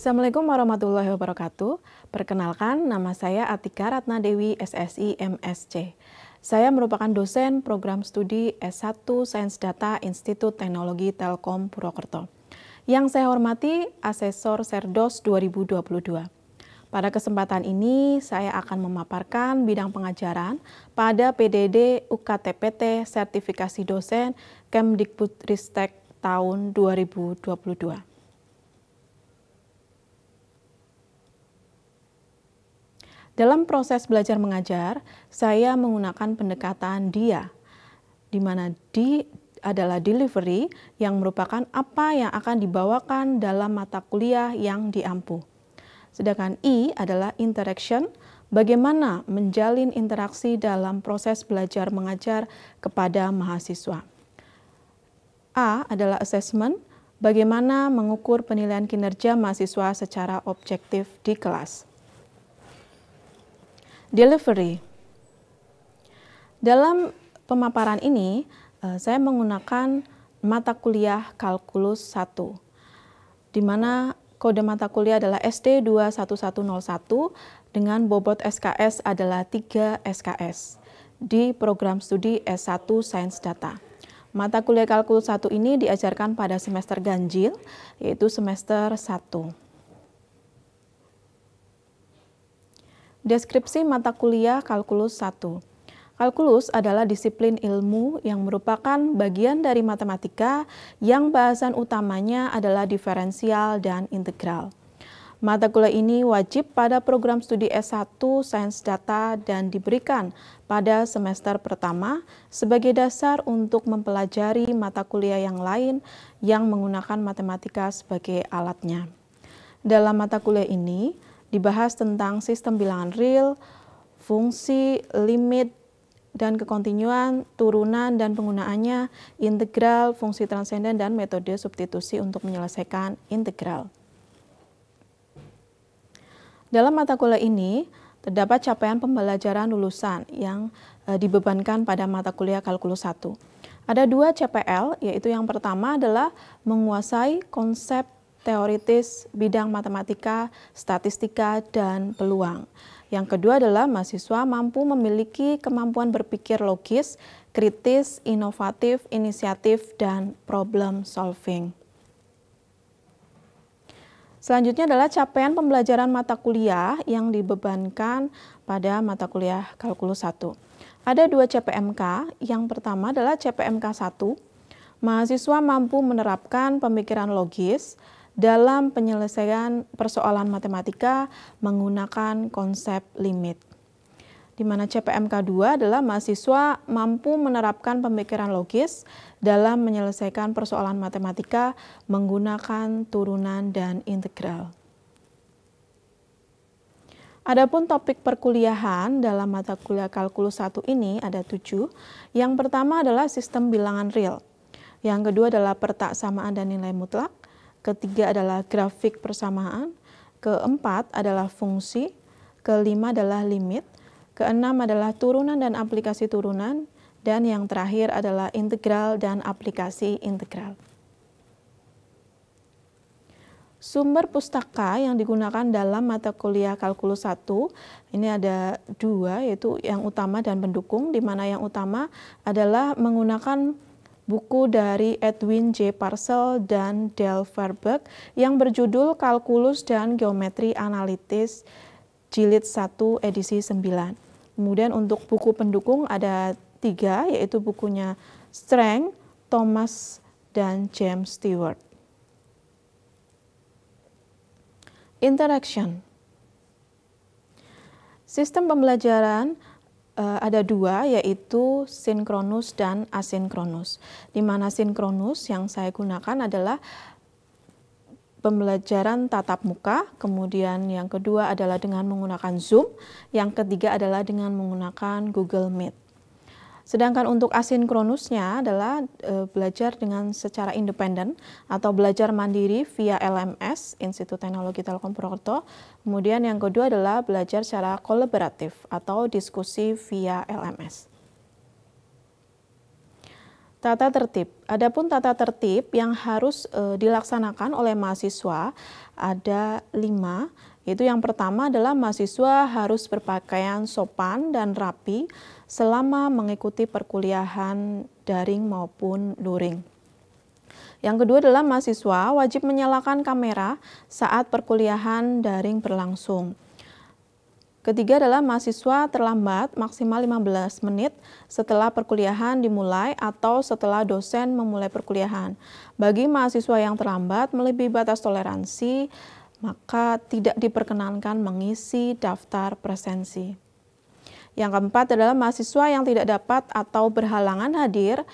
Assalamualaikum warahmatullahi wabarakatuh. Perkenalkan, nama saya Atika Ratna Dewi, SSI MSc. Saya merupakan dosen program studi S1 Sains Data Institut Teknologi Telkom Purwokerto. Yang saya hormati Asesor Serdos 2022. Pada kesempatan ini, saya akan memaparkan bidang pengajaran pada PDD UKTPT Sertifikasi Dosen Kemdikbudristek tahun 2022. Dalam proses belajar mengajar, saya menggunakan pendekatan DIA, di mana D adalah delivery yang merupakan apa yang akan dibawakan dalam mata kuliah yang diampu. Sedangkan I adalah interaction, bagaimana menjalin interaksi dalam proses belajar mengajar kepada mahasiswa. A adalah assessment, bagaimana mengukur penilaian kinerja mahasiswa secara objektif di kelas. Delivery. Dalam pemaparan ini, saya menggunakan mata kuliah Kalkulus 1, di mana kode mata kuliah adalah SD 21101 dengan bobot SKS adalah 3 SKS di program studi S1 Sains Data. Mata kuliah Kalkulus 1 ini diajarkan pada semester ganjil, yaitu semester 1. Deskripsi mata kuliah Kalkulus 1. Kalkulus adalah disiplin ilmu yang merupakan bagian dari matematika yang bahasan utamanya adalah diferensial dan integral. Mata kuliah ini wajib pada program studi S1 Sains Data dan diberikan pada semester pertama sebagai dasar untuk mempelajari mata kuliah yang lain yang menggunakan matematika sebagai alatnya. Dalam mata kuliah ini, dibahas tentang sistem bilangan real, fungsi, limit, dan kekontinuan, turunan dan penggunaannya, integral, fungsi transenden, dan metode substitusi untuk menyelesaikan integral. Dalam mata kuliah ini, terdapat capaian pembelajaran lulusan yang dibebankan pada mata kuliah Kalkulus 1. Ada 2 CPL, yaitu yang pertama adalah menguasai konsep teoritis bidang matematika, statistika, dan peluang. Yang kedua adalah mahasiswa mampu memiliki kemampuan berpikir logis, kritis, inovatif, inisiatif, dan problem solving. Selanjutnya adalah capaian pembelajaran mata kuliah yang dibebankan pada mata kuliah Kalkulus 1. Ada 2 CPMK, yang pertama adalah CPMK 1, mahasiswa mampu menerapkan pemikiran logis dalam penyelesaian persoalan matematika menggunakan konsep limit. Di mana CPMK 2 adalah mahasiswa mampu menerapkan pemikiran logis dalam menyelesaikan persoalan matematika menggunakan turunan dan integral. Adapun topik perkuliahan dalam mata kuliah Kalkulus 1 ini ada 7. Yang pertama adalah sistem bilangan real. Yang kedua adalah pertaksamaan dan nilai mutlak. Ketiga adalah grafik persamaan, keempat adalah fungsi, kelima adalah limit, keenam adalah turunan dan aplikasi turunan, dan yang terakhir adalah integral dan aplikasi integral. Sumber pustaka yang digunakan dalam mata kuliah Kalkulus 1, ini ada 2, yaitu yang utama dan pendukung, di mana yang utama adalah menggunakan buku dari Edwin J. Parcel dan Del Verbeek yang berjudul Kalkulus dan Geometri Analitis Jilid 1 edisi 9. Kemudian untuk buku pendukung ada 3, yaitu bukunya Strang, Thomas, dan James Stewart. Interaction. Sistem pembelajaran ada 2, yaitu sinkronus dan asinkronus. Di mana sinkronus yang saya gunakan adalah pembelajaran tatap muka, kemudian yang kedua adalah dengan menggunakan Zoom, yang ketiga adalah dengan menggunakan Google Meet. Sedangkan untuk asinkronusnya adalah belajar dengan secara independen atau belajar mandiri via LMS, Institut Teknologi Telkom Purwokerto. Kemudian yang kedua adalah belajar secara kolaboratif atau diskusi via LMS. Tata tertib. Adapun tata tertib yang harus dilaksanakan oleh mahasiswa ada 5, yaitu yang pertama adalah mahasiswa harus berpakaian sopan dan rapi selama mengikuti perkuliahan daring maupun luring. Yang kedua adalah mahasiswa wajib menyalakan kamera saat perkuliahan daring berlangsung. Ketiga adalah mahasiswa terlambat maksimal 15 menit setelah perkuliahan dimulai atau setelah dosen memulai perkuliahan. Bagi mahasiswa yang terlambat melebihi batas toleransi, maka tidak diperkenankan mengisi daftar presensi. Yang keempat adalah mahasiswa yang tidak dapat atau berhalangan hadir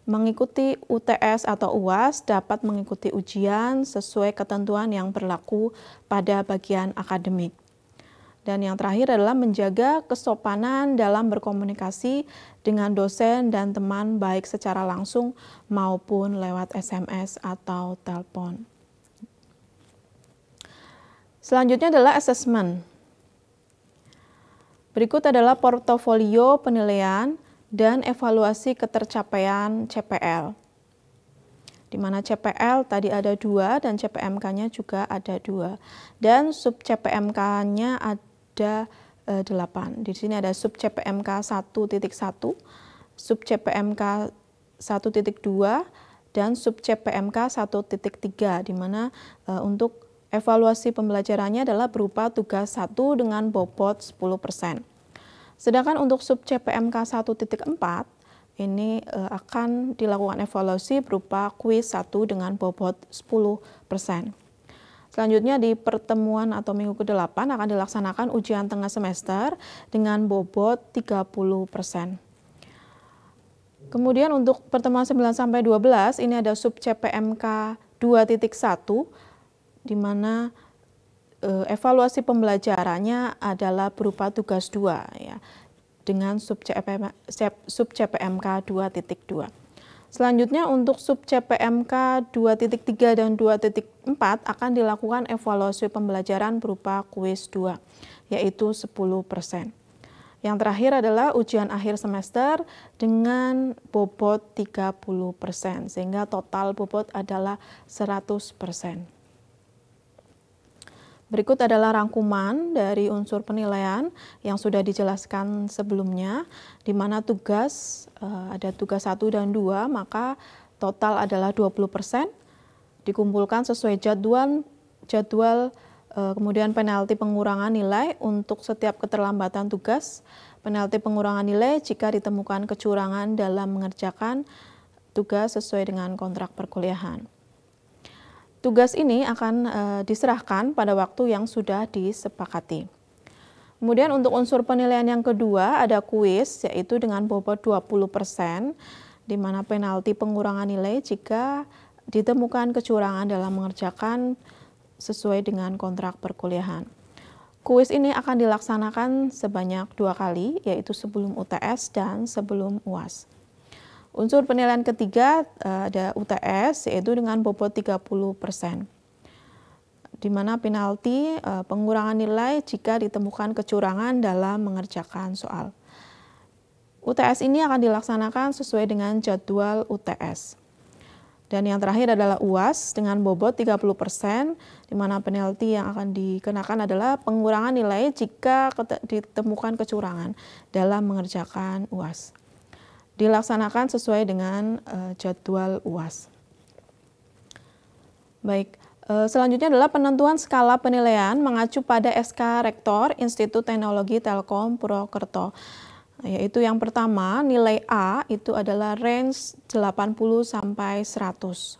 mengikuti UTS atau UAS dapat mengikuti ujian sesuai ketentuan yang berlaku pada bagian akademik. Dan yang terakhir adalah menjaga kesopanan dalam berkomunikasi dengan dosen dan teman baik secara langsung maupun lewat SMS atau telepon. Selanjutnya adalah assessment. Berikut adalah portofolio penilaian dan evaluasi ketercapaian CPL. Di mana CPL tadi ada 2 dan CPMK-nya juga ada 2. Dan sub CPMK-nya ada 8. Di sini ada sub CPMK 1.1, sub CPMK 1.2, dan sub CPMK 1.3, di mana untuk evaluasi pembelajarannya adalah berupa tugas 1 dengan bobot 10%. Sedangkan untuk sub CPMK 1.4, ini akan dilakukan evaluasi berupa kuis 1 dengan bobot 10%. Selanjutnya di pertemuan atau minggu ke-8 akan dilaksanakan ujian tengah semester dengan bobot 30%. Kemudian untuk pertemuan 9-12 ini ada sub CPMK 2.1 di mana evaluasi pembelajarannya adalah berupa tugas 2 ya, dengan sub CPMK 2.2. Selanjutnya untuk sub CPMK 2.3 dan 2.4 akan dilakukan evaluasi pembelajaran berupa kuis 2, yaitu 10%. Yang terakhir adalah ujian akhir semester dengan bobot 30%, sehingga total bobot adalah 100%. Berikut adalah rangkuman dari unsur penilaian yang sudah dijelaskan sebelumnya, di mana tugas ada tugas 1 dan 2, maka total adalah 20%, dikumpulkan sesuai jadwal, kemudian penalti pengurangan nilai untuk setiap keterlambatan tugas, penalti pengurangan nilai jika ditemukan kecurangan dalam mengerjakan tugas sesuai dengan kontrak perkuliahan. Tugas ini akan diserahkan pada waktu yang sudah disepakati. Kemudian untuk unsur penilaian yang kedua ada kuis, yaitu dengan bobot 20%, di mana penalti pengurangan nilai jika ditemukan kecurangan dalam mengerjakan sesuai dengan kontrak perkuliahan. Kuis ini akan dilaksanakan sebanyak 2 kali, yaitu sebelum UTS dan sebelum UAS. Unsur penilaian ketiga ada UTS, yaitu dengan bobot 30%, di mana penalti pengurangan nilai jika ditemukan kecurangan dalam mengerjakan soal. UTS ini akan dilaksanakan sesuai dengan jadwal UTS. Dan yang terakhir adalah UAS dengan bobot 30%, di mana penalti yang akan dikenakan adalah pengurangan nilai jika ditemukan kecurangan dalam mengerjakan UAS. Dilaksanakan sesuai dengan jadwal UAS. Baik, selanjutnya adalah penentuan skala penilaian mengacu pada SK Rektor Institut Teknologi Telkom Purwokerto. Yaitu yang pertama, nilai A itu adalah range 80 sampai 100.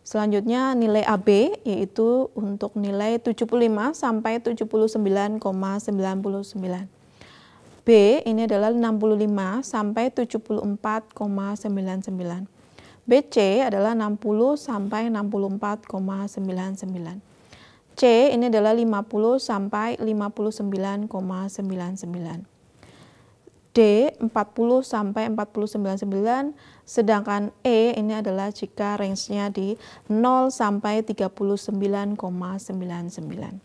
Selanjutnya nilai AB yaitu untuk nilai 75 sampai 79,99. B ini adalah 65 sampai 74,99. BC adalah 60 sampai 64,99. C ini adalah 50 sampai 59,99. D 40 sampai 49,9, sedangkan E ini adalah jika range-nya di 0 sampai 39,99.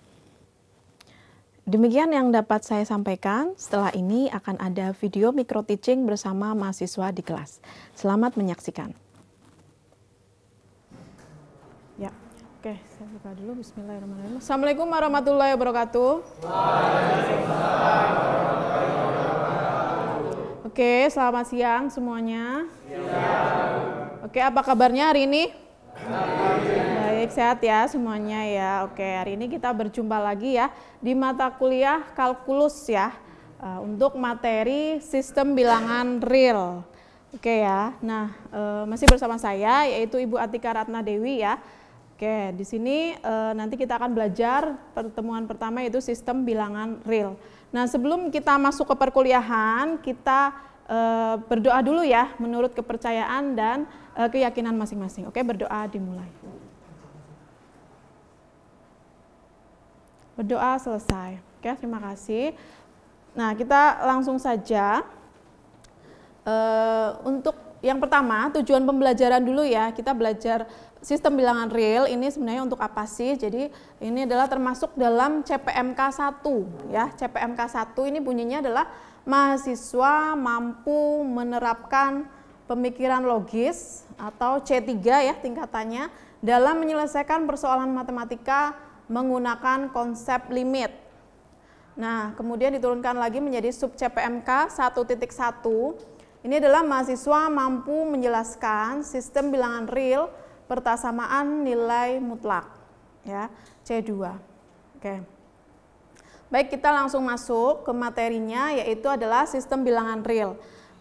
Demikian yang dapat saya sampaikan. Setelah ini akan ada video micro teaching bersama mahasiswa di kelas. Selamat menyaksikan. Ya, oke, saya buka dulu. Bismillahirrahmanirrahim. Assalamualaikum warahmatullahi wabarakatuh. Oke, selamat siang semuanya. Oke, apa kabarnya hari ini? Baik, sehat ya semuanya ya. Oke, hari ini kita berjumpa lagi ya di mata kuliah kalkulus ya, untuk materi sistem bilangan real. Oke ya. Nah, masih bersama saya yaitu Ibu Atika Ratna Dewi ya. Oke, di sini nanti kita akan belajar pertemuan pertama yaitu sistem bilangan real. Nah, sebelum kita masuk ke perkuliahan, kita berdoa dulu ya menurut kepercayaan dan keyakinan masing-masing. Oke, berdoa dimulai. Berdoa selesai. Oke, terima kasih. Nah, kita langsung saja. Untuk yang pertama, tujuan pembelajaran dulu ya. Kita belajar sistem bilangan real ini sebenarnya untuk apa sih? Jadi, ini adalah termasuk dalam CPMK 1 ya. CPMK 1 ini bunyinya adalah mahasiswa mampu menerapkan pemikiran logis atau C3 ya tingkatannya dalam menyelesaikan persoalan matematika menggunakan konsep limit. Nah, kemudian diturunkan lagi menjadi sub CPMK 1.1. Ini adalah mahasiswa mampu menjelaskan sistem bilangan real persamaan nilai mutlak ya, C2. Oke. Baik, kita langsung masuk ke materinya yaitu adalah sistem bilangan real.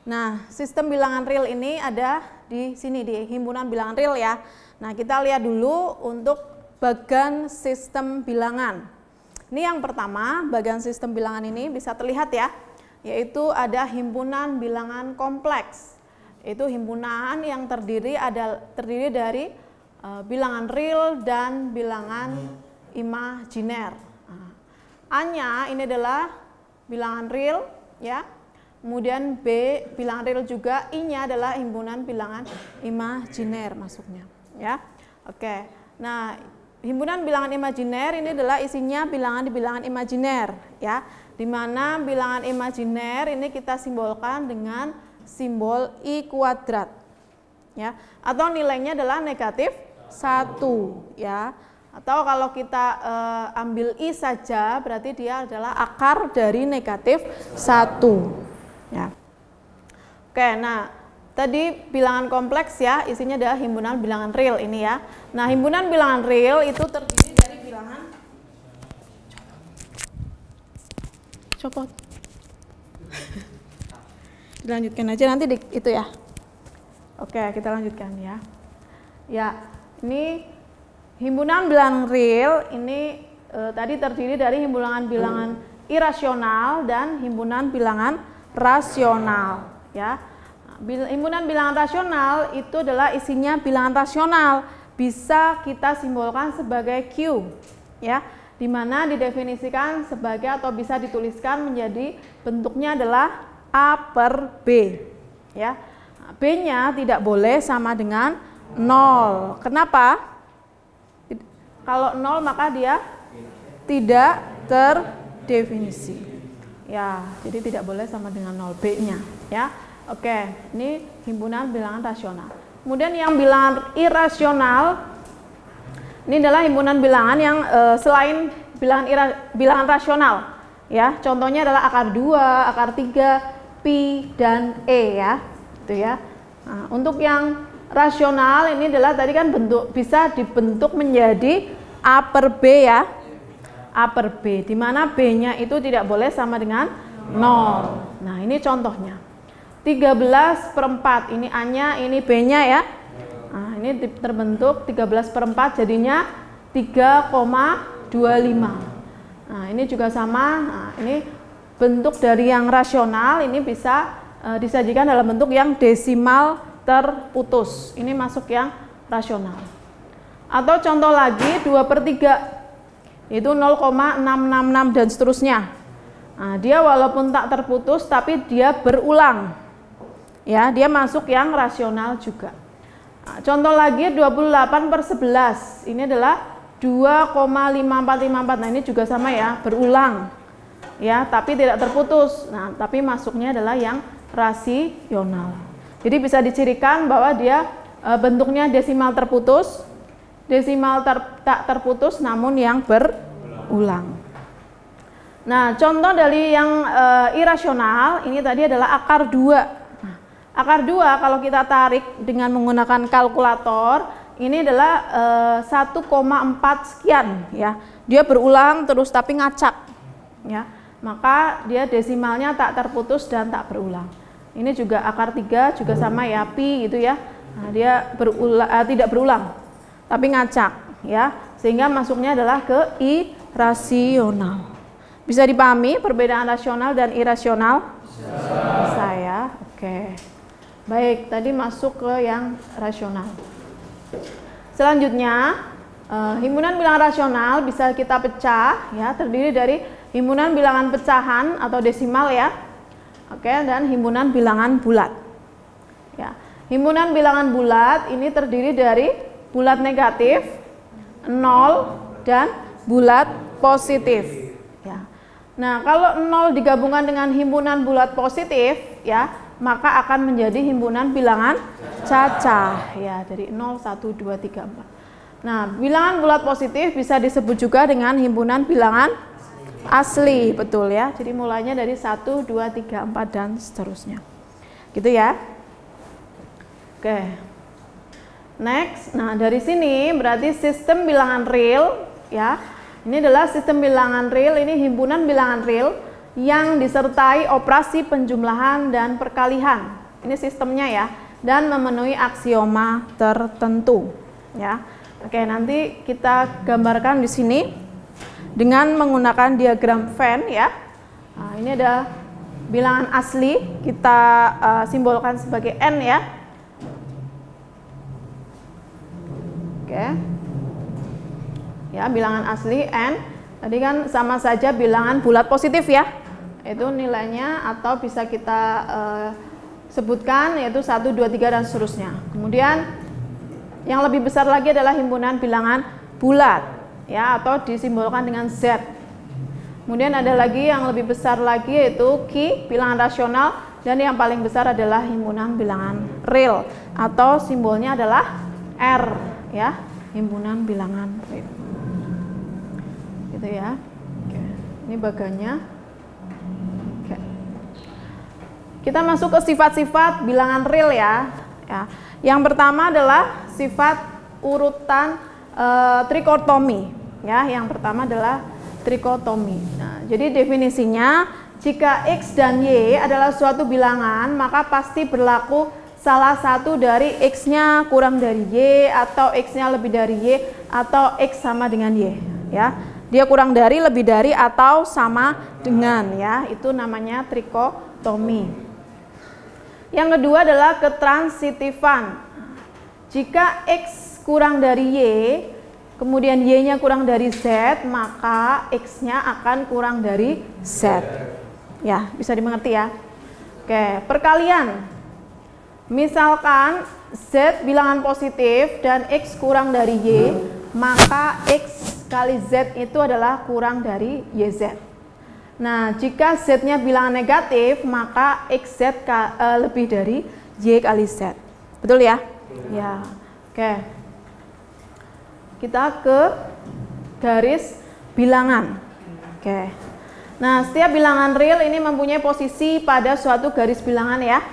Nah, sistem bilangan real ini ada di sini di himpunan bilangan real ya. Nah, kita lihat dulu untuk bagan sistem bilangan. Ini yang pertama, bagan sistem bilangan ini bisa terlihat ya, yaitu ada himpunan bilangan kompleks. Itu himpunan yang terdiri dari bilangan real dan bilangan imajiner. A-nya ini adalah bilangan real ya. Kemudian B bilangan real juga, I-nya adalah himpunan bilangan imajiner masuknya ya. Oke. Nah, himpunan bilangan imajiner ini adalah isinya bilangan di bilangan imajiner ya. Di mana bilangan imajiner ini kita simbolkan dengan simbol I kuadrat ya. Atau nilainya adalah negatif 1 ya. Atau kalau kita ambil I saja berarti dia adalah akar dari negatif 1 ya. Oke, nah tadi bilangan kompleks ya, isinya adalah himpunan bilangan real ini ya. Nah, himpunan bilangan real itu terdiri dari bilangan copot. Dilanjutkan aja nanti itu ya. Oke, kita lanjutkan ya. Ya, ini himpunan bilangan real ini tadi terdiri dari himpunan bilangan irasional dan himpunan bilangan rasional ya. Himpunan bilangan rasional itu adalah isinya bilangan rasional, bisa kita simbolkan sebagai Q ya, di mana didefinisikan sebagai atau bisa dituliskan menjadi bentuknya adalah A per B ya. B-nya tidak boleh sama dengan 0. Kenapa? Kalau 0 maka dia tidak terdefinisi. Ya, jadi tidak boleh sama dengan 0 B-nya ya. Oke, ini himpunan bilangan rasional. Kemudian yang bilangan irasional ini adalah himpunan bilangan yang selain bilangan rasional ya. Contohnya adalah akar 2, akar 3, pi dan e ya. Itu ya. Nah, untuk yang rasional ini adalah tadi kan bisa dibentuk menjadi A per B ya. A per B, di mana B-nya itu tidak boleh sama dengan 0. Nah, ini contohnya. 13/4, ini A-nya, ini B-nya ya. Nah, ini terbentuk 13/4 jadinya 3,25. Nah, ini juga sama. Nah, ini bentuk dari yang rasional ini bisa disajikan dalam bentuk yang desimal terputus. Ini masuk yang rasional. Atau contoh lagi 2/3 itu 0,666 dan seterusnya. Nah, dia walaupun tak terputus tapi dia berulang ya, dia masuk yang rasional juga. Nah, contoh lagi 28/11 ini adalah 2,5454. Nah, ini juga sama ya, berulang ya, tapi tidak terputus. Nah, tapi masuknya adalah yang rasional. Jadi bisa dicirikan bahwa dia bentuknya desimal terputus, desimal tak terputus namun yang berulang. Nah, contoh dari yang irasional ini tadi adalah akar 2. Akar 2 kalau kita tarik dengan menggunakan kalkulator, ini adalah 1,4 sekian ya. Dia berulang terus tapi ngacak ya. Maka dia desimalnya tak terputus dan tak berulang. Ini juga akar 3 juga sama ya, pi gitu ya. Nah, dia tidak berulang tapi ngacak ya. Sehingga masuknya adalah ke irasional. Bisa dipahami perbedaan rasional dan irasional? Bisa ya. Oke. Baik, tadi masuk ke yang rasional. Selanjutnya, himpunan bilangan rasional bisa kita pecah ya, terdiri dari himpunan bilangan pecahan atau desimal ya. Oke, dan himpunan bilangan bulat. Ya. Himpunan bilangan bulat ini terdiri dari bulat negatif, 0 dan bulat positif ya. Nah, kalau 0 digabungkan dengan himpunan bulat positif ya, maka akan menjadi himpunan bilangan cacah ya, dari 0, 1, 2, 3, 4. Nah, bilangan bulat positif bisa disebut juga dengan himpunan bilangan asli, betul ya. Jadi mulainya dari 1, 2, 3, 4 dan seterusnya. Gitu ya. Oke. Next. Nah, dari sini berarti sistem bilangan real ya. Ini adalah sistem bilangan real, ini himpunan bilangan real yang disertai operasi penjumlahan dan perkalian. Ini sistemnya ya, dan memenuhi aksioma tertentu ya. Oke, nanti kita gambarkan di sini dengan menggunakan diagram Venn ya. Nah, ini ada bilangan asli, kita simbolkan sebagai N ya. Oke. Ya, bilangan asli N. Tadi kan sama saja bilangan bulat positif ya. Itu nilainya atau bisa kita sebutkan yaitu 1, 2, 3 dan seterusnya. Kemudian yang lebih besar lagi adalah himpunan bilangan bulat ya, atau disimbolkan dengan Z. Kemudian ada lagi yang lebih besar lagi yaitu Q, bilangan rasional, dan yang paling besar adalah himpunan bilangan real atau simbolnya adalah R ya, himpunan bilangan real. Gitu ya. Oke. Ini bagannya. Kita masuk ke sifat-sifat bilangan real ya. Yang pertama adalah sifat urutan trikotomi. Ya, yang pertama adalah trikotomi. Nah, jadi definisinya, jika X dan Y adalah suatu bilangan, maka pasti berlaku salah satu dari X-nya kurang dari Y, atau X-nya lebih dari Y, atau X sama dengan Y. Ya, dia kurang dari, lebih dari, atau sama dengan. Ya, itu namanya trikotomi. Yang kedua adalah ketransitifan. Jika X kurang dari Y, kemudian Y-nya kurang dari Z, maka X-nya akan kurang dari Z. Ya, bisa dimengerti ya. Oke, perkalian. Misalkan Z bilangan positif dan X kurang dari Y, maka X kali Z itu adalah kurang dari YZ. Nah, jika Z-nya bilangan negatif, maka XZ lebih dari Y kali Z. Betul ya? Ya. Oke. Kita ke garis bilangan. Oke. Nah, setiap bilangan real ini mempunyai posisi pada suatu garis bilangan ya.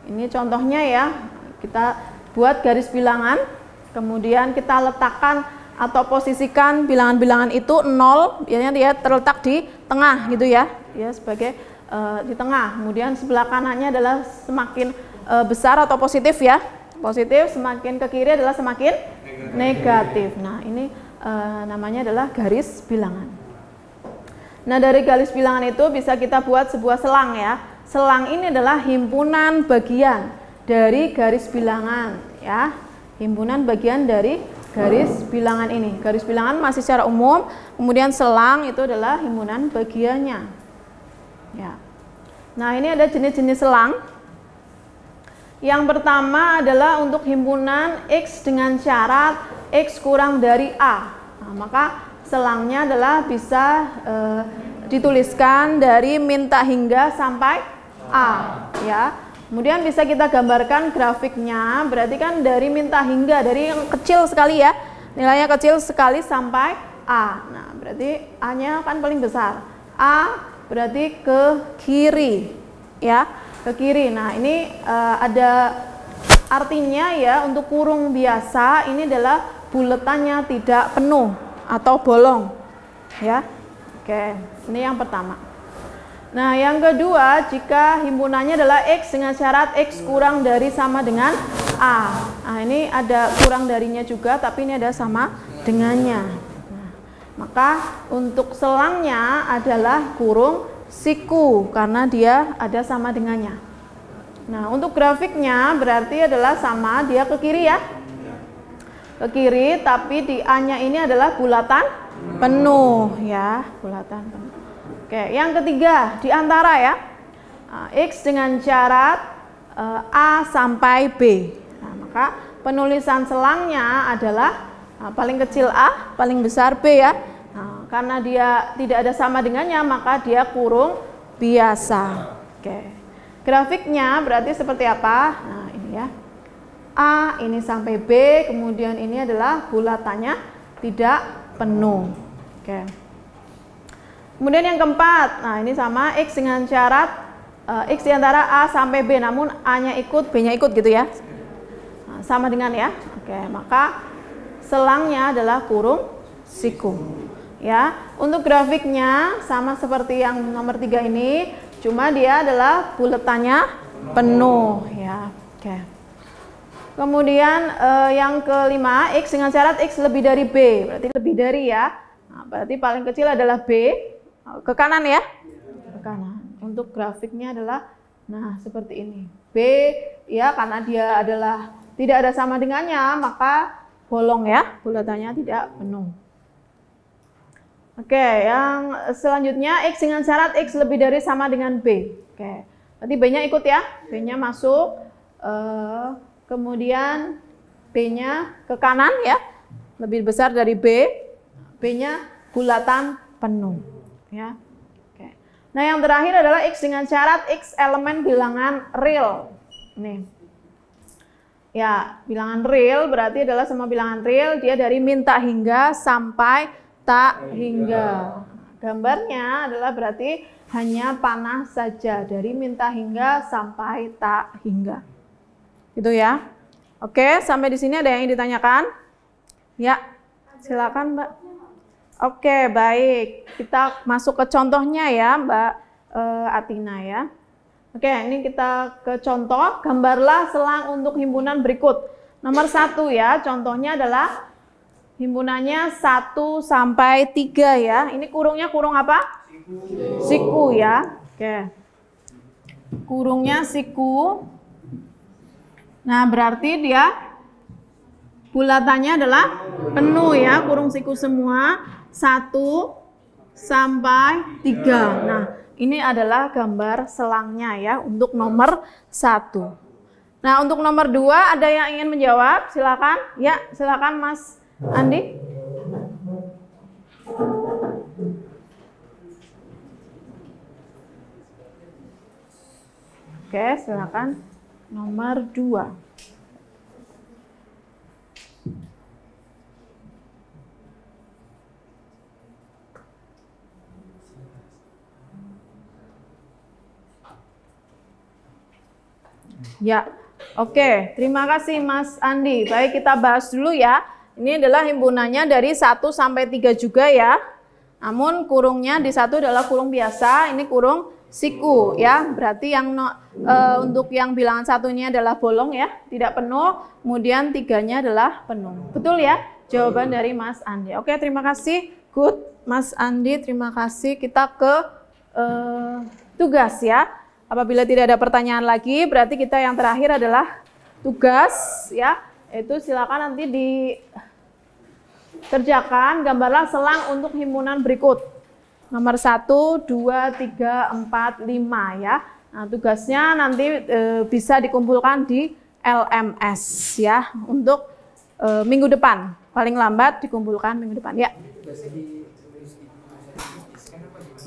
Ini contohnya ya. Kita buat garis bilangan, kemudian kita letakkan atau posisikan bilangan-bilangan itu 0, biasanya dia terletak di tengah gitu ya, dia sebagai di tengah. Kemudian sebelah kanannya adalah semakin besar atau positif ya, positif, semakin ke kiri adalah semakin negatif. Nah, ini namanya adalah garis bilangan. Nah, dari garis bilangan itu bisa kita buat sebuah selang ya. Selang ini adalah himpunan bagian dari garis bilangan ya, himpunan bagian dari garis bilangan ini. Garis bilangan masih secara umum, kemudian selang itu adalah himpunan bagiannya. Ya. Nah, ini ada jenis-jenis selang. Yang pertama adalah untuk himpunan X dengan syarat X kurang dari A. Nah, maka selangnya adalah bisa dituliskan dari minta hingga sampai A ya. Kemudian bisa kita gambarkan grafiknya, berarti kan dari minta hingga, dari yang kecil sekali ya, nilainya kecil sekali sampai A. Nah, berarti A-nya kan paling besar. A berarti ke kiri ya, ke kiri. Nah, ini ada artinya ya, untuk kurung biasa ini adalah buletannya tidak penuh atau bolong ya. Oke, ini yang pertama. Nah, yang kedua, jika himpunannya adalah X dengan syarat X kurang dari sama dengan A. Nah, ini ada kurang darinya juga, tapi ini ada sama dengannya. Nah, maka untuk selangnya adalah kurung siku, karena dia ada sama dengannya. Nah, untuk grafiknya berarti adalah sama, dia ke kiri ya. Ke kiri, tapi di A-nya ini adalah bulatan penuh ya, bulatan penuh. Oke, yang ketiga, di antara ya, X dengan syarat A sampai B. Nah, maka penulisan selangnya adalah paling kecil A, paling besar B ya. Nah, karena dia tidak ada sama dengannya, maka dia kurung biasa. Oke, grafiknya berarti seperti apa? Nah, ini ya, A ini sampai B, kemudian ini adalah bulatannya tidak penuh. Oke. Kemudian yang keempat, nah ini sama X dengan syarat X di antara A sampai B, namun A-nya ikut, B-nya ikut gitu ya. Nah, sama dengan ya. Oke, maka selangnya adalah kurung siku. Ya, untuk grafiknya sama seperti yang nomor 3 ini, cuma dia adalah buletannya penuh ya. Oke. Kemudian yang kelima, X dengan syarat X lebih dari B, berarti lebih dari ya. Nah, berarti paling kecil adalah B, ke kanan ya, ke kanan. Untuk grafiknya adalah, nah seperti ini. B ya, karena dia adalah tidak ada sama dengannya, maka bolong ya, bulatannya tidak penuh. Oke, yang selanjutnya X dengan syarat X lebih dari sama dengan B. Oke, berarti B-nya ikut ya, B-nya masuk. Kemudian B-nya ke kanan ya, lebih besar dari B, B-nya bulatan penuh ya. Oke. Nah, yang terakhir adalah X dengan syarat X elemen bilangan real. Nih. Ya, bilangan real berarti adalah semua bilangan real, dia dari minta hingga sampai tak hingga. Gambarnya adalah berarti hanya panah saja, dari minta hingga sampai tak hingga. Gitu ya. Oke, sampai di sini ada yang ingin ditanyakan? Ya, silakan Mbak. Oke, baik. Kita masuk ke contohnya ya, Mbak Atina ya. Oke, ini kita ke contoh. Gambarlah selang untuk himpunan berikut. Nomor 1 ya, contohnya adalah himpunannya 1 sampai 3 ya. Ini kurungnya kurung apa? Siku ya. Oke. Kurungnya siku. Nah, berarti dia bulatannya adalah penuh ya, kurung siku semua, 1 sampai 3. Nah, ini adalah gambar selangnya ya untuk nomor 1. Nah, untuk nomor 2 ada yang ingin menjawab? Silakan. Ya, silakan Mas Andi. Oke, silakan. Nomor 2. Ya, oke. Terima kasih Mas Andi. Baik, kita bahas dulu ya. Ini adalah himpunannya dari 1 sampai 3 juga ya. Namun kurungnya di 1 adalah kurung biasa, ini kurung siku ya. Berarti yang untuk yang bilangan 1-nya adalah bolong ya, tidak penuh. Kemudian 3-nya adalah penuh. Betul ya? Jawaban dari Mas Andi. Oke, terima kasih. Good, Mas Andi. Terima kasih. Kita ke tugas ya. Apabila tidak ada pertanyaan lagi, berarti kita yang terakhir adalah tugas ya. Itu silakan nanti dikerjakan. Gambarlah selang untuk himpunan berikut. Nomor 1, 2, 3, 4, 5 ya. Nah, tugasnya nanti bisa dikumpulkan di LMS ya untuk minggu depan. Paling lambat dikumpulkan minggu depan ya.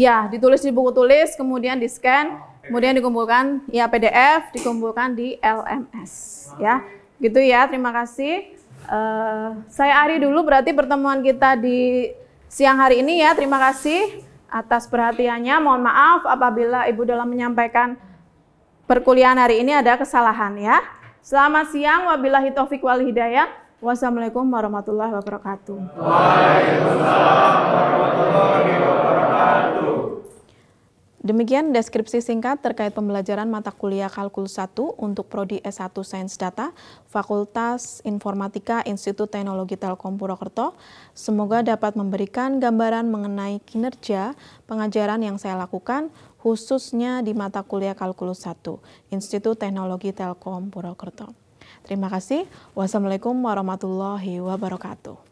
Ya, ditulis di buku tulis, kemudian di-scan, kemudian dikumpulkan ya PDF, dikumpulkan di LMS. Ya, gitu ya. Terima kasih. Saya Ari dulu berarti pertemuan kita di siang hari ini ya. Terima kasih atas perhatiannya. Mohon maaf apabila Ibu dalam menyampaikan perkuliahan hari ini ada kesalahan ya. Selamat siang, wabillahi taufiq wal hidayah. Wassalamualaikum warahmatullahi wabarakatuh. Waalaikumsalam warahmatullahi wabarakatuh. Demikian deskripsi singkat terkait pembelajaran mata kuliah Kalkulus 1 untuk Prodi S1 Sains Data, Fakultas Informatika Institut Teknologi Telkom Purwokerto. Semoga dapat memberikan gambaran mengenai kinerja pengajaran yang saya lakukan, khususnya di mata kuliah Kalkulus 1, Institut Teknologi Telkom Purwokerto. Terima kasih. Wassalamualaikum warahmatullahi wabarakatuh.